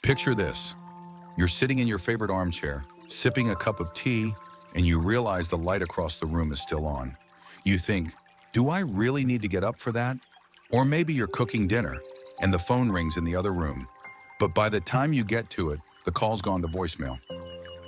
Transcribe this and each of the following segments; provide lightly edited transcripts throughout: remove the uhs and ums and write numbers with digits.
Picture this. You're sitting in your favorite armchair, sipping a cup of tea, and you realize the light across the room is still on. You think, do I really need to get up for that? Or maybe you're cooking dinner, and the phone rings in the other room. But by the time you get to it, the call's gone to voicemail.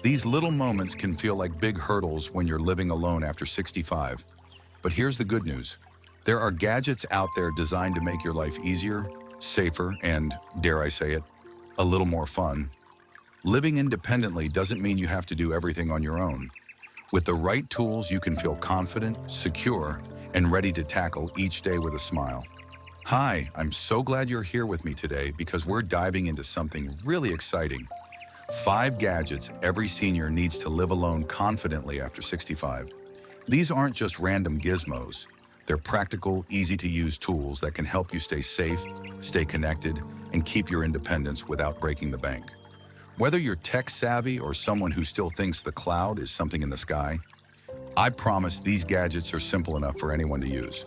These little moments can feel like big hurdles when you're living alone after 65. But here's the good news. There are gadgets out there designed to make your life easier, safer, and, dare I say it, a little more fun. Living independently doesn't mean you have to do everything on your own. With the right tools, you can feel confident, secure, and ready to tackle each day with a smile. Hi, I'm so glad you're here with me today because we're diving into something really exciting. 5 gadgets every senior needs to live alone confidently after 65. These aren't just random gizmos. They're practical, easy-to-use tools that can help you stay safe, stay connected, and keep your independence without breaking the bank. Whether you're tech-savvy or someone who still thinks the cloud is something in the sky, I promise these gadgets are simple enough for anyone to use.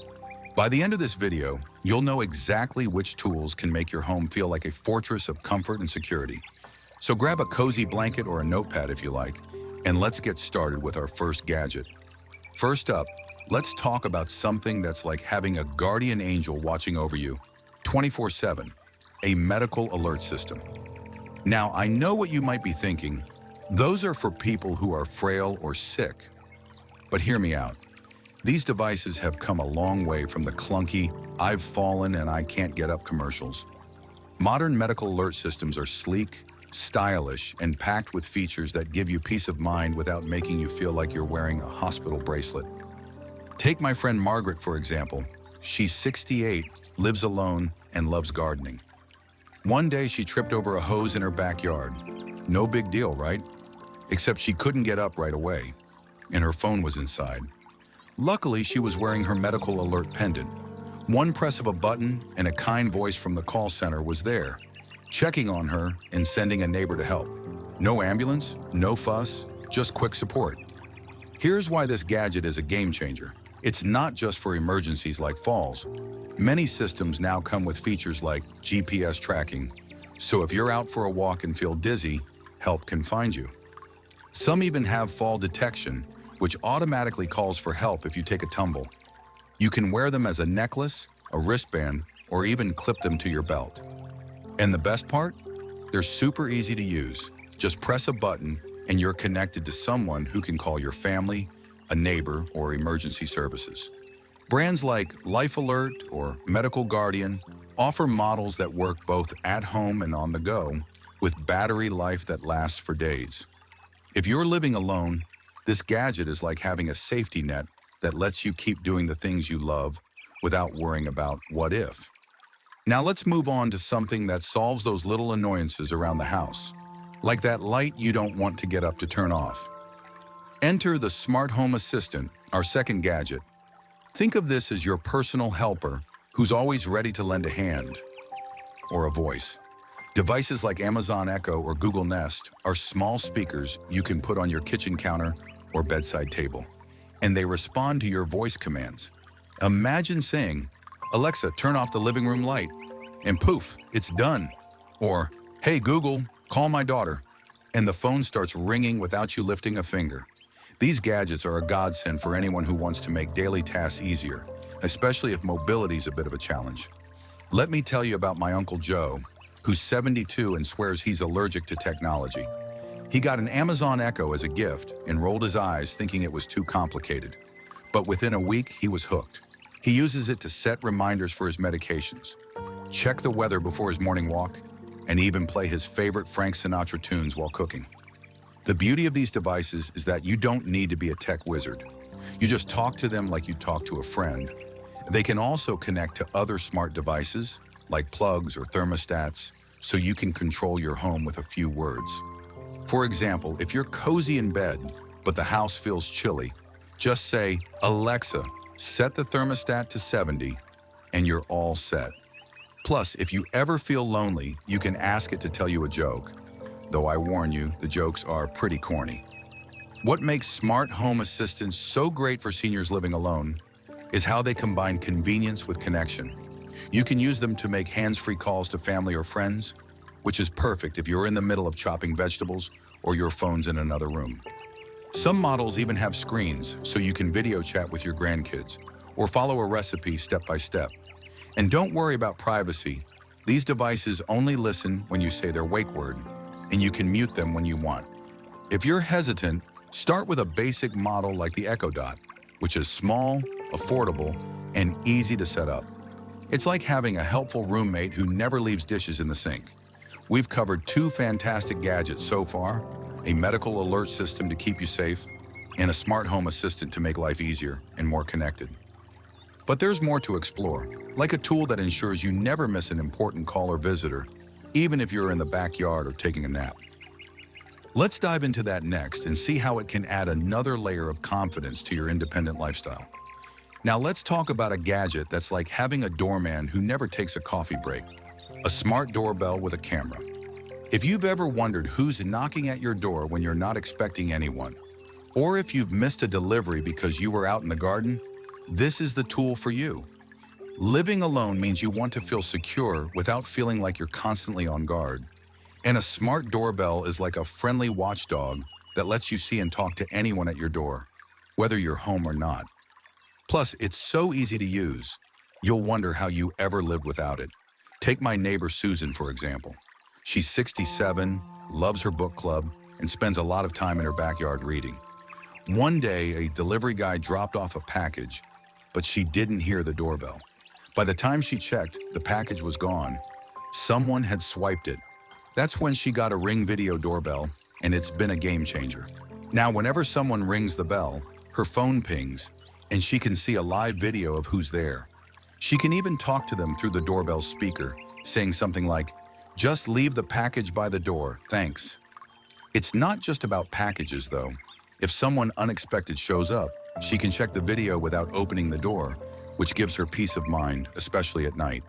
By the end of this video, you'll know exactly which tools can make your home feel like a fortress of comfort and security. So grab a cozy blanket or a notepad if you like, and let's get started with our first gadget. First up, let's talk about something that's like having a guardian angel watching over you 24/7, a medical alert system. Now, I know what you might be thinking. Those are for people who are frail or sick. But hear me out. These devices have come a long way from the clunky, "I've fallen and I can't get up" commercials. Modern medical alert systems are sleek, stylish, and packed with features that give you peace of mind without making you feel like you're wearing a hospital bracelet. Take my friend Margaret, for example. She's 68, lives alone, and loves gardening. One day she tripped over a hose in her backyard. No big deal, right? Except she couldn't get up right away, and her phone was inside. Luckily, she was wearing her medical alert pendant. One press of a button and a kind voice from the call center was there, checking on her and sending a neighbor to help. No ambulance, no fuss, just quick support. Here's why this gadget is a game changer. It's not just for emergencies like falls. Many systems now come with features like GPS tracking, so if you're out for a walk and feel dizzy, help can find you. Some even have fall detection, which automatically calls for help if you take a tumble. You can wear them as a necklace, a wristband, or even clip them to your belt. And the best part? They're super easy to use. Just press a button and you're connected to someone who can call your family, a neighbor, or emergency services. Brands like Life Alert or Medical Guardian offer models that work both at home and on the go, with battery life that lasts for days. If you're living alone, this gadget is like having a safety net that lets you keep doing the things you love without worrying about what if. Now let's move on to something that solves those little annoyances around the house, like that light you don't want to get up to turn off. Enter the Smart Home Assistant, our second gadget. Think of this as your personal helper who's always ready to lend a hand or a voice. Devices like Amazon Echo or Google Nest are small speakers you can put on your kitchen counter or bedside table, and they respond to your voice commands. Imagine saying, "Alexa, turn off the living room light," and poof, it's done. Or, "Hey Google, call my daughter," and the phone starts ringing without you lifting a finger. These gadgets are a godsend for anyone who wants to make daily tasks easier, especially if mobility is a bit of a challenge. Let me tell you about my Uncle Joe, who's 72 and swears he's allergic to technology. He got an Amazon Echo as a gift and rolled his eyes thinking it was too complicated. But within a week, he was hooked. He uses it to set reminders for his medications, check the weather before his morning walk, and even play his favorite Frank Sinatra tunes while cooking. The beauty of these devices is that you don't need to be a tech wizard. You just talk to them like you talk to a friend. They can also connect to other smart devices, like plugs or thermostats, so you can control your home with a few words. For example, if you're cozy in bed, but the house feels chilly, just say, "Alexa, set the thermostat to 70, and you're all set. Plus, if you ever feel lonely, you can ask it to tell you a joke. Though I warn you, the jokes are pretty corny. What makes smart home assistants so great for seniors living alone is how they combine convenience with connection. You can use them to make hands-free calls to family or friends, which is perfect if you're in the middle of chopping vegetables or your phone's in another room. Some models even have screens so you can video chat with your grandkids or follow a recipe step by step. And don't worry about privacy. These devices only listen when you say their wake word, and you can mute them when you want. If you're hesitant, start with a basic model like the Echo Dot, which is small, affordable, and easy to set up. It's like having a helpful roommate who never leaves dishes in the sink. We've covered two fantastic gadgets so far: a medical alert system to keep you safe, and a smart home assistant to make life easier and more connected. But there's more to explore, like a tool that ensures you never miss an important call or visitor, even if you're in the backyard or taking a nap. Let's dive into that next and see how it can add another layer of confidence to your independent lifestyle. Now let's talk about a gadget that's like having a doorman who never takes a coffee break: a smart doorbell with a camera. If you've ever wondered who's knocking at your door when you're not expecting anyone, or if you've missed a delivery because you were out in the garden, this is the tool for you. Living alone means you want to feel secure without feeling like you're constantly on guard. And a smart doorbell is like a friendly watchdog that lets you see and talk to anyone at your door, whether you're home or not. Plus, it's so easy to use, you'll wonder how you ever lived without it. Take my neighbor Susan, for example. She's 67, loves her book club, and spends a lot of time in her backyard reading. One day, a delivery guy dropped off a package, but she didn't hear the doorbell. By the time she checked, the package was gone. Someone had swiped it. That's when she got a Ring video doorbell, and it's been a game changer. Now, whenever someone rings the bell, her phone pings, and she can see a live video of who's there. She can even talk to them through the doorbell speaker, saying something like, "Just leave the package by the door, thanks." It's not just about packages, though. If someone unexpected shows up, she can check the video without opening the door, which gives her peace of mind, especially at night.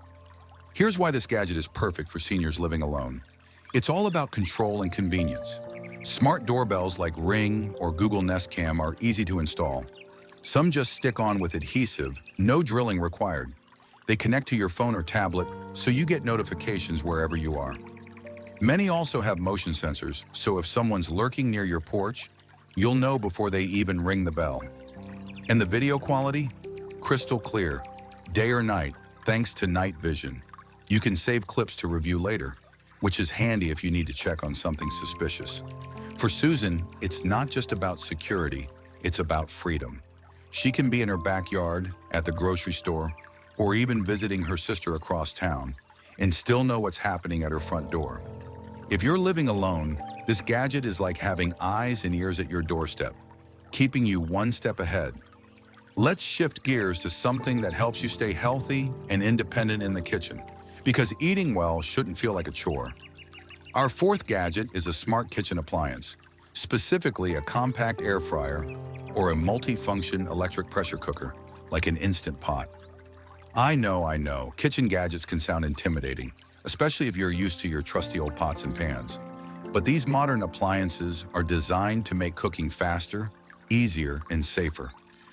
Here's why this gadget is perfect for seniors living alone. It's all about control and convenience. Smart doorbells like Ring or Google Nest Cam are easy to install. Some just stick on with adhesive, no drilling required. They connect to your phone or tablet, so you get notifications wherever you are. Many also have motion sensors, so if someone's lurking near your porch, you'll know before they even ring the bell. And the video quality? Crystal clear, day or night, thanks to night vision. You can save clips to review later, which is handy if you need to check on something suspicious. For Susan, it's not just about security, it's about freedom. She can be in her backyard, at the grocery store, or even visiting her sister across town, and still know what's happening at her front door. If you're living alone, this gadget is like having eyes and ears at your doorstep, keeping you one step ahead. Let's shift gears to something that helps you stay healthy and independent in the kitchen, because eating well shouldn't feel like a chore. Our fourth gadget is a smart kitchen appliance, specifically a compact air fryer or a multi-function electric pressure cooker, like an Instant Pot. I know, kitchen gadgets can sound intimidating, especially if you're used to your trusty old pots and pans. But these modern appliances are designed to make cooking faster, easier, and safer,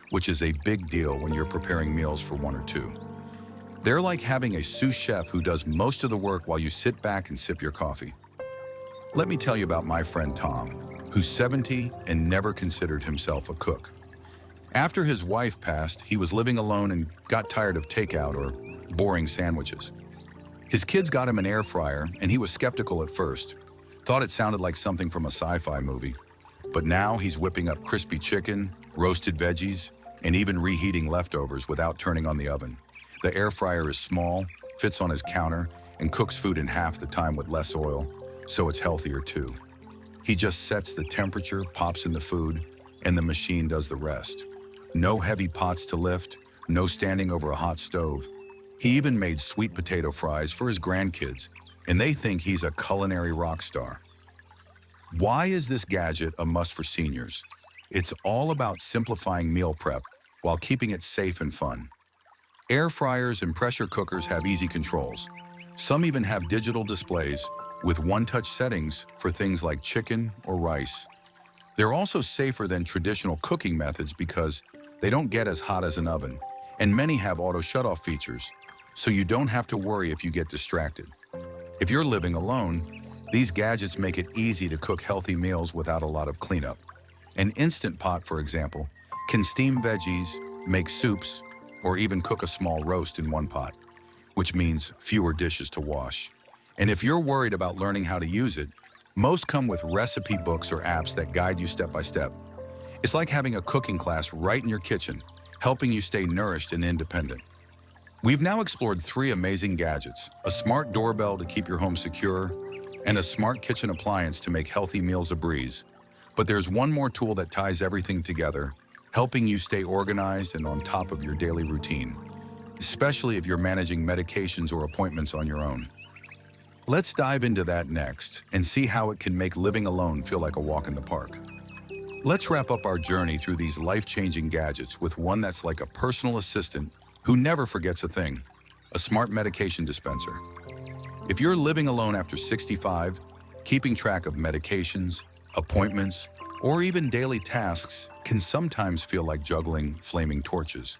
which is a big deal when you're preparing meals for one or two. They're like having a sous chef who does most of the work while you sit back and sip your coffee. Let me tell you about my friend Tom, who's 70 and never considered himself a cook. After his wife passed, he was living alone and got tired of takeout or boring sandwiches. His kids got him an air fryer, and he was skeptical at first, thought it sounded like something from a sci-fi movie. But now he's whipping up crispy chicken, roasted veggies, and even reheating leftovers without turning on the oven. The air fryer is small, fits on his counter, and cooks food in half the time with less oil, so it's healthier too. He just sets the temperature, pops in the food, and the machine does the rest. No heavy pots to lift, no standing over a hot stove. He even made sweet potato fries for his grandkids, and they think he's a culinary rock star. Why is this gadget a must for seniors? It's all about simplifying meal prep while keeping it safe and fun. Air fryers and pressure cookers have easy controls. Some even have digital displays with one-touch settings for things like chicken or rice. They're also safer than traditional cooking methods because they don't get as hot as an oven, and many have auto shutoff features, so you don't have to worry if you get distracted. If you're living alone, these gadgets make it easy to cook healthy meals without a lot of cleanup. An Instant Pot, for example, can steam veggies, make soups, or even cook a small roast in one pot, which means fewer dishes to wash. And if you're worried about learning how to use it, most come with recipe books or apps that guide you step by step. It's like having a cooking class right in your kitchen, helping you stay nourished and independent. We've now explored three amazing gadgets: a smart doorbell to keep your home secure, and a smart kitchen appliance to make healthy meals a breeze. But there's one more tool that ties everything together, helping you stay organized and on top of your daily routine, especially if you're managing medications or appointments on your own. Let's dive into that next and see how it can make living alone feel like a walk in the park. Let's wrap up our journey through these life-changing gadgets with one that's like a personal assistant who never forgets a thing: a smart medication dispenser. If you're living alone after 65, keeping track of medications, appointments, or even daily tasks can sometimes feel like juggling flaming torches.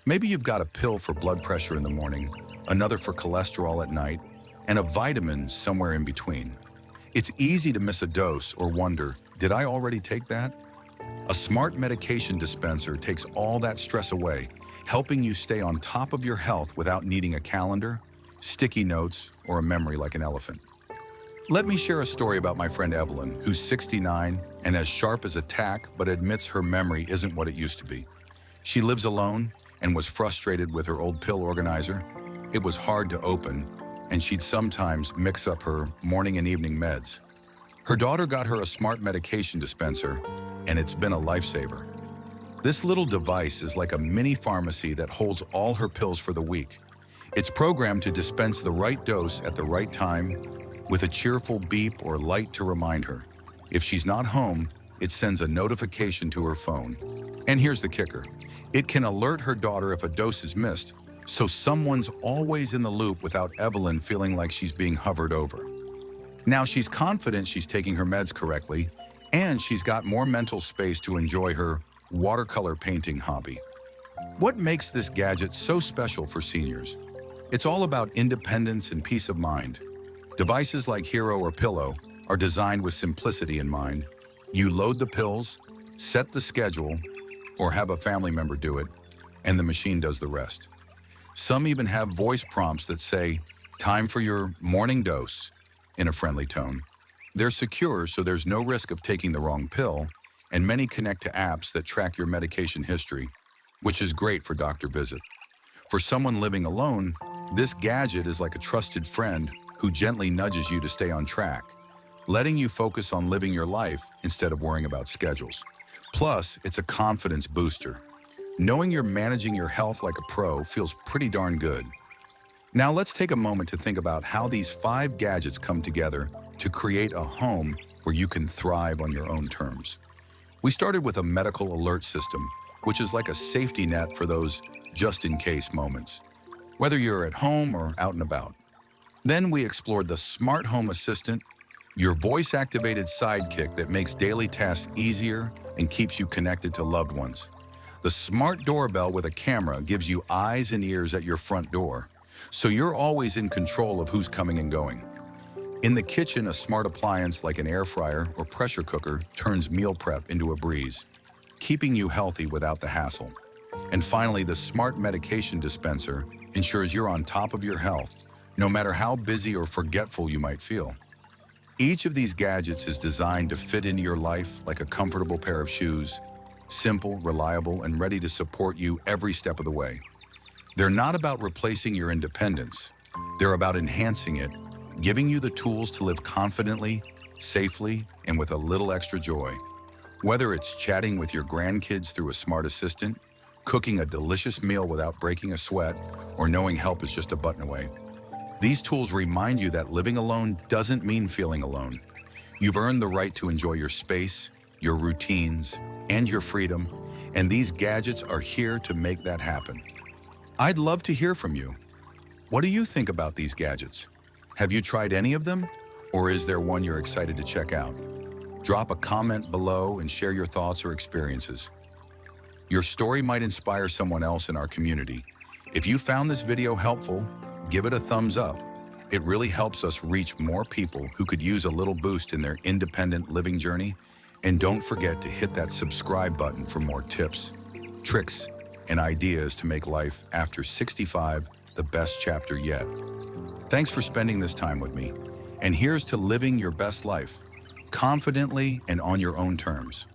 Maybe you've got a pill for blood pressure in the morning, another for cholesterol at night, and a vitamin somewhere in between. It's easy to miss a dose or wonder, did I already take that? A smart medication dispenser takes all that stress away, helping you stay on top of your health without needing a calendar, sticky notes, or a memory like an elephant. Let me share a story about my friend Evelyn, who's 69 and as sharp as a tack, but admits her memory isn't what it used to be. She lives alone and was frustrated with her old pill organizer. It was hard to open, and she'd sometimes mix up her morning and evening meds. Her daughter got her a smart medication dispenser, and it's been a lifesaver. This little device is like a mini pharmacy that holds all her pills for the week. It's programmed to dispense the right dose at the right time, with a cheerful beep or light to remind her. If she's not home, it sends a notification to her phone. And here's the kicker: it can alert her daughter if a dose is missed, so someone's always in the loop without Evelyn feeling like she's being hovered over. Now she's confident she's taking her meds correctly, and she's got more mental space to enjoy her watercolor painting hobby. What makes this gadget so special for seniors? It's all about independence and peace of mind. Devices like Hero or Pillow are designed with simplicity in mind. You load the pills, set the schedule, or have a family member do it, and the machine does the rest. Some even have voice prompts that say, "Time for your morning dose," in a friendly tone. They're secure, so there's no risk of taking the wrong pill, and many connect to apps that track your medication history, which is great for doctor visit. For someone living alone, this gadget is like a trusted friend who gently nudges you to stay on track, letting you focus on living your life instead of worrying about schedules. Plus, it's a confidence booster. Knowing you're managing your health like a pro feels pretty darn good. Now let's take a moment to think about how these 5 gadgets come together to create a home where you can thrive on your own terms. We started with a medical alert system, which is like a safety net for those just-in-case moments, whether you're at home or out and about. Then we explored the smart home assistant, your voice-activated sidekick that makes daily tasks easier and keeps you connected to loved ones. The smart doorbell with a camera gives you eyes and ears at your front door, so you're always in control of who's coming and going. In the kitchen, a smart appliance like an air fryer or pressure cooker turns meal prep into a breeze, keeping you healthy without the hassle. And finally, the smart medication dispenser ensures you're on top of your health, no matter how busy or forgetful you might feel. Each of these gadgets is designed to fit into your life like a comfortable pair of shoes, simple, reliable, and ready to support you every step of the way. They're not about replacing your independence. They're about enhancing it, giving you the tools to live confidently, safely, and with a little extra joy. Whether it's chatting with your grandkids through a smart assistant, cooking a delicious meal without breaking a sweat, or knowing help is just a button away, these tools remind you that living alone doesn't mean feeling alone. You've earned the right to enjoy your space, your routines, and your freedom, and these gadgets are here to make that happen. I'd love to hear from you. What do you think about these gadgets? Have you tried any of them, or is there one you're excited to check out? Drop a comment below and share your thoughts or experiences. Your story might inspire someone else in our community. If you found this video helpful, give it a thumbs up. It really helps us reach more people who could use a little boost in their independent living journey. And don't forget to hit that subscribe button for more tips, tricks, and ideas to make life after 65 the best chapter yet. Thanks for spending this time with me. And here's to living your best life, confidently and on your own terms.